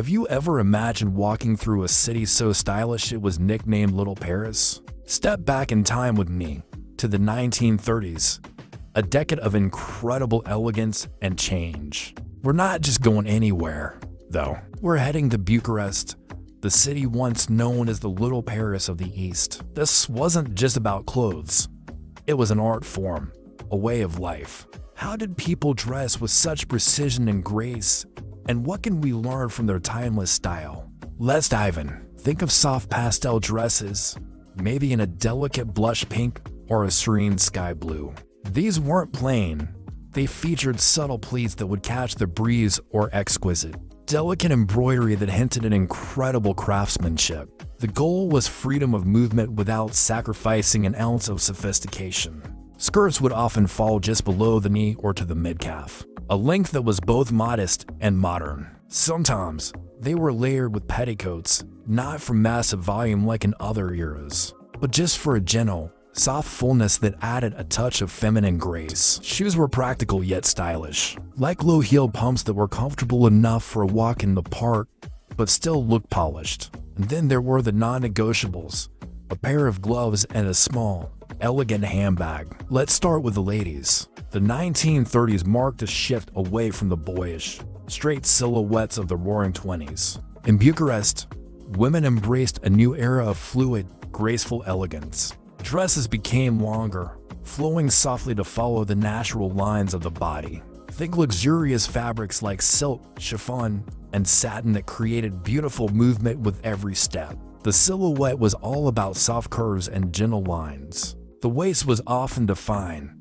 Have you ever imagined walking through a city so stylish it was nicknamed Little Paris? Step back in time with me to the 1930s, a decade of incredible elegance and change. We're not just going anywhere, though. We're heading to Bucharest, the city once known as the Little Paris of the East. This wasn't just about clothes. It was an art form, a way of life. How did people dress with such precision and grace? And what can we learn from their timeless style? Let's dive in. Think of soft pastel dresses, maybe in a delicate blush pink or a serene sky blue. These weren't plain. They featured subtle pleats that would catch the breeze or exquisite, delicate embroidery that hinted at incredible craftsmanship. The goal was freedom of movement without sacrificing an ounce of sophistication. Skirts would often fall just below the knee or to the mid-calf, a length that was both modest and modern. Sometimes, they were layered with petticoats, not for massive volume like in other eras, but just for a gentle, soft fullness that added a touch of feminine grace. Shoes were practical yet stylish, like low-heeled pumps that were comfortable enough for a walk in the park, but still looked polished. And then there were the non-negotiables, a pair of gloves and a small, elegant handbag. Let's start with the ladies. The 1930s marked a shift away from the boyish, straight silhouettes of the Roaring '20s. In Bucharest, women embraced a new era of fluid, graceful elegance. Dresses became longer, flowing softly to follow the natural lines of the body. Think luxurious fabrics like silk, chiffon, and satin that created beautiful movement with every step. The silhouette was all about soft curves and gentle lines. The waist was often defined,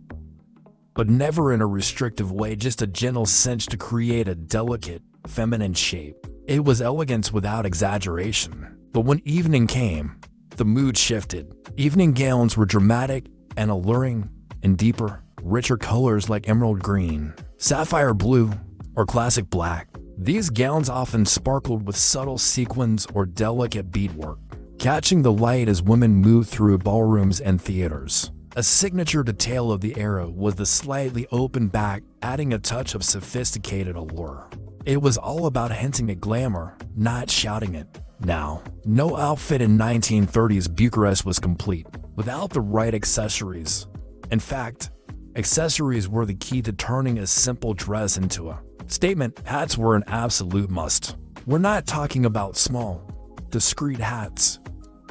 but never in a restrictive way, just a gentle cinch to create a delicate, feminine shape. It was elegance without exaggeration. But when evening came, the mood shifted. Evening gowns were dramatic and alluring in deeper, richer colors like emerald green, sapphire blue, or classic black. These gowns often sparkled with subtle sequins or delicate beadwork, catching the light as women moved through ballrooms and theaters. A signature detail of the era was the slightly open back, adding a touch of sophisticated allure. It was all about hinting at glamour, not shouting it. Now, no outfit in 1930s Bucharest was complete without the right accessories. In fact, accessories were the key to turning a simple dress into a statement. Hats were an absolute must. We're not talking about small, discreet hats,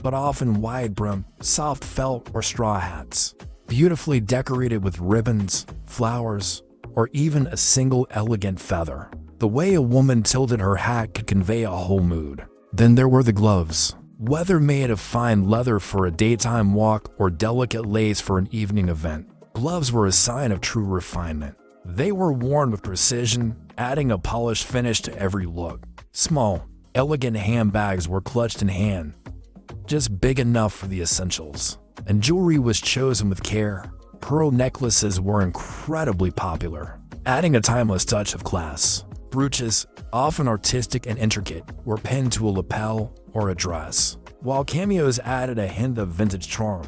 but often wide-brimmed, soft felt or straw hats, beautifully decorated with ribbons, flowers, or even a single elegant feather. The way a woman tilted her hat could convey a whole mood. Then there were the gloves, whether made of fine leather for a daytime walk or delicate lace for an evening event. Gloves were a sign of true refinement. They were worn with precision, adding a polished finish to every look. Small, elegant handbags were clutched in hand, just big enough for the essentials. And jewelry was chosen with care. Pearl necklaces were incredibly popular, adding a timeless touch of class. Brooches, often artistic and intricate, were pinned to a lapel or a dress, while cameos added a hint of vintage charm.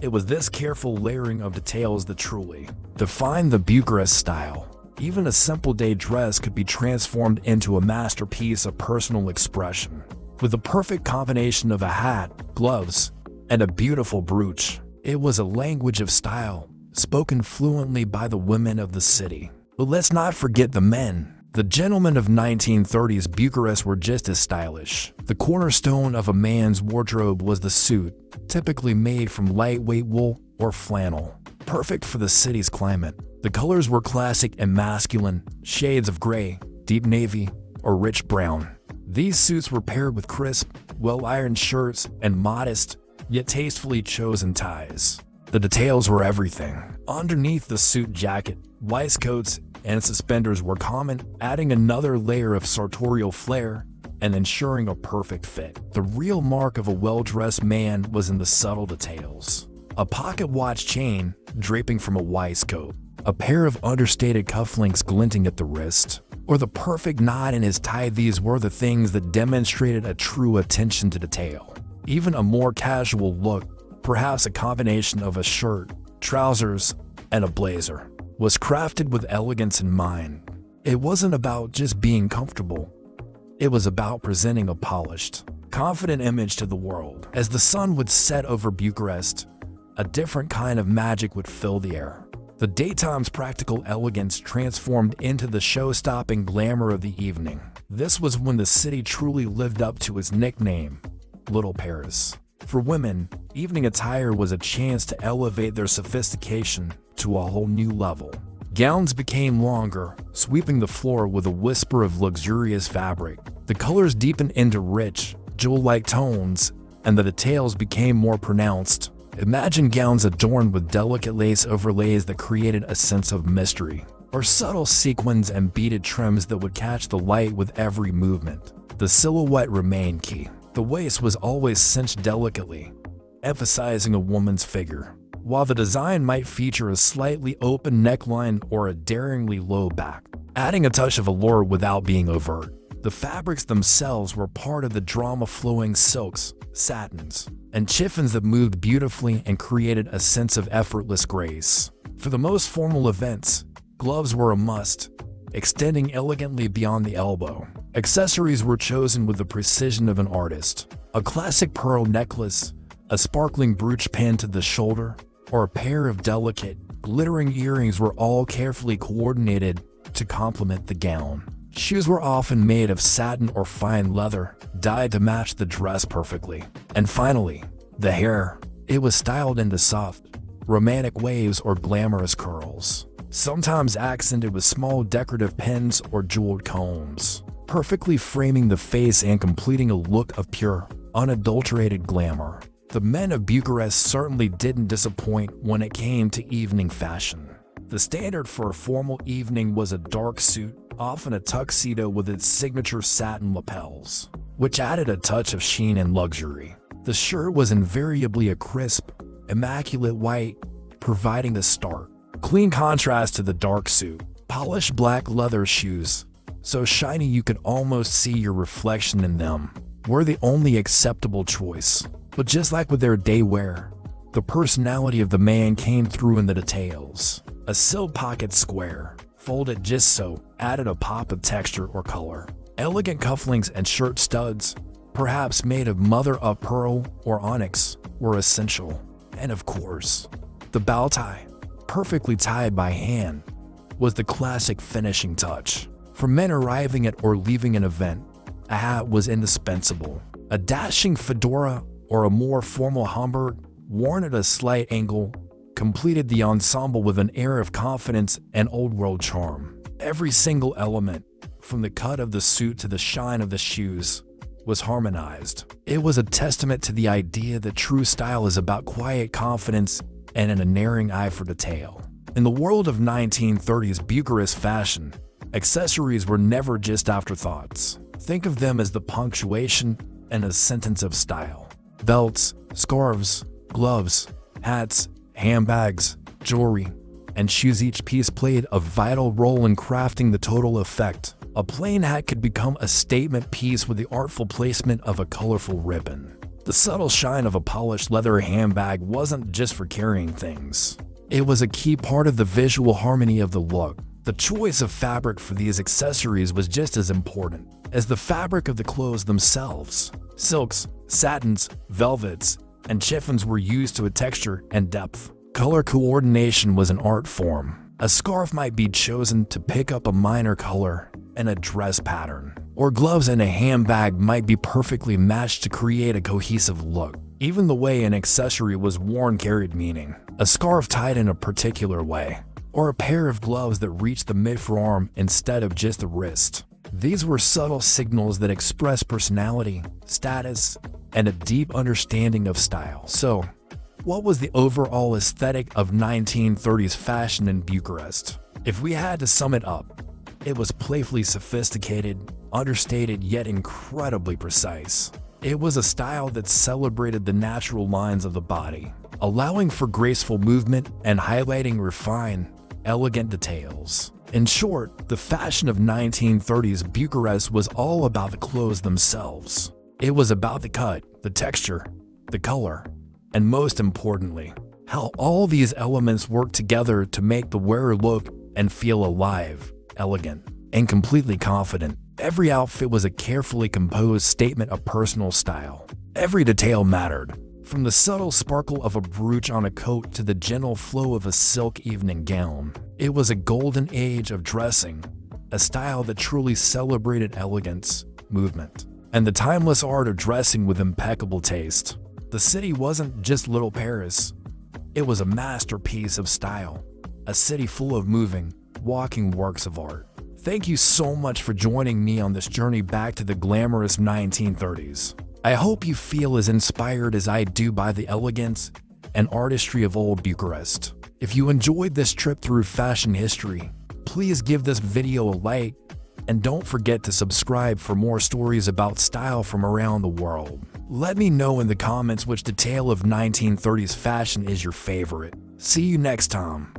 It was this careful layering of details that truly defined the Bucharest style. Even a simple day dress could be transformed into a masterpiece of personal expression. With the perfect combination of a hat, gloves, and a beautiful brooch, it was a language of style, spoken fluently by the women of the city. But let's not forget the men. The gentlemen of 1930s Bucharest were just as stylish. The cornerstone of a man's wardrobe was the suit, typically made from lightweight wool or flannel, perfect for the city's climate. The colors were classic and masculine, shades of gray, deep navy, or rich brown. These suits were paired with crisp, well-ironed shirts and modest, yet tastefully chosen ties. The details were everything. Underneath the suit jacket, waistcoats and suspenders were common, adding another layer of sartorial flair and ensuring a perfect fit. The real mark of a well-dressed man was in the subtle details. A pocket watch chain draping from a waistcoat, a pair of understated cufflinks glinting at the wrist, or the perfect knot in his tie. These were the things that demonstrated a true attention to detail. Even a more casual look, perhaps a combination of a shirt, trousers, and a blazer, was crafted with elegance in mind. It wasn't about just being comfortable. It was about presenting a polished, confident image to the world. As the sun would set over Bucharest, a different kind of magic would fill the air. The daytime's practical elegance transformed into the show-stopping glamour of the evening. This was when the city truly lived up to its nickname, Little Paris. For women, evening attire was a chance to elevate their sophistication to a whole new level. Gowns became longer, sweeping the floor with a whisper of luxurious fabric. The colors deepened into rich, jewel-like tones, and the details became more pronounced. Imagine gowns adorned with delicate lace overlays that created a sense of mystery, or subtle sequins and beaded trims that would catch the light with every movement. The silhouette remained key. The waist was always cinched delicately, emphasizing a woman's figure, while the design might feature a slightly open neckline or a daringly low back, adding a touch of allure without being overt. The fabrics themselves were part of the drama, flowing silks, satins, and chiffons that moved beautifully and created a sense of effortless grace. For the most formal events, gloves were a must, extending elegantly beyond the elbow. Accessories were chosen with the precision of an artist. A classic pearl necklace, a sparkling brooch pinned to the shoulder, or a pair of delicate, glittering earrings were all carefully coordinated to complement the gown. Shoes were often made of satin or fine leather, dyed to match the dress perfectly. And finally, the hair. It was styled into soft, romantic waves or glamorous curls, sometimes accented with small decorative pins or jeweled combs, perfectly framing the face and completing a look of pure, unadulterated glamour. The men of Bucharest certainly didn't disappoint when it came to evening fashion. The standard for a formal evening was a dark suit, often a tuxedo with its signature satin lapels, which added a touch of sheen and luxury. The shirt was invariably a crisp, immaculate white, providing a stark, clean contrast to the dark suit. Polished black leather shoes, so shiny you could almost see your reflection in them, were the only acceptable choice. But just like with their day wear, the personality of the man came through in the details. A silk pocket square, folded just so, added a pop of texture or color. Elegant cufflinks and shirt studs, perhaps made of mother-of-pearl or onyx, were essential. And of course, the bow tie, perfectly tied by hand, was the classic finishing touch. For men arriving at or leaving an event, a hat was indispensable. A dashing fedora or a more formal Homburg, worn at a slight angle, completed the ensemble with an air of confidence and old-world charm. Every single element, from the cut of the suit to the shine of the shoes, was harmonized. It was a testament to the idea that true style is about quiet confidence and an unerring eye for detail. In the world of 1930s Bucharest fashion, accessories were never just afterthoughts. Think of them as the punctuation and a sentence of style. Belts, scarves, gloves, hats, handbags, jewelry, and shoes, each piece played a vital role in crafting the total effect. A plain hat could become a statement piece with the artful placement of a colorful ribbon. The subtle shine of a polished leather handbag wasn't just for carrying things. It was a key part of the visual harmony of the look. The choice of fabric for these accessories was just as important as the fabric of the clothes themselves. Silks, satins, velvets, and chiffons were used to a texture and depth. Color coordination was an art form. A scarf might be chosen to pick up a minor color and a dress pattern, or gloves and a handbag might be perfectly matched to create a cohesive look. Even the way an accessory was worn carried meaning. A scarf tied in a particular way, or a pair of gloves that reached the mid-forearm instead of just the wrist. These were subtle signals that expressed personality, status, and a deep understanding of style. So, what was the overall aesthetic of 1930s fashion in Bucharest? If we had to sum it up, it was playfully sophisticated, understated yet incredibly precise. It was a style that celebrated the natural lines of the body, allowing for graceful movement and highlighting refined, elegant details. In short, the fashion of 1930s Bucharest was all about the clothes themselves. It was about the cut, the texture, the color, and most importantly, how all these elements work together to make the wearer look and feel alive, elegant, and completely confident. Every outfit was a carefully composed statement of personal style. Every detail mattered, from the subtle sparkle of a brooch on a coat to the gentle flow of a silk evening gown. It was a golden age of dressing, a style that truly celebrated elegance, movement, and the timeless art of dressing with impeccable taste. The city wasn't just Little Paris. It was a masterpiece of style, a city full of moving, walking works of art. Thank you so much for joining me on this journey back to the glamorous 1930s. I hope you feel as inspired as I do by the elegance and artistry of old Bucharest. If you enjoyed this trip through fashion history, please give this video a like and don't forget to subscribe for more stories about style from around the world. Let me know in the comments which detail of 1930s fashion is your favorite. See you next time.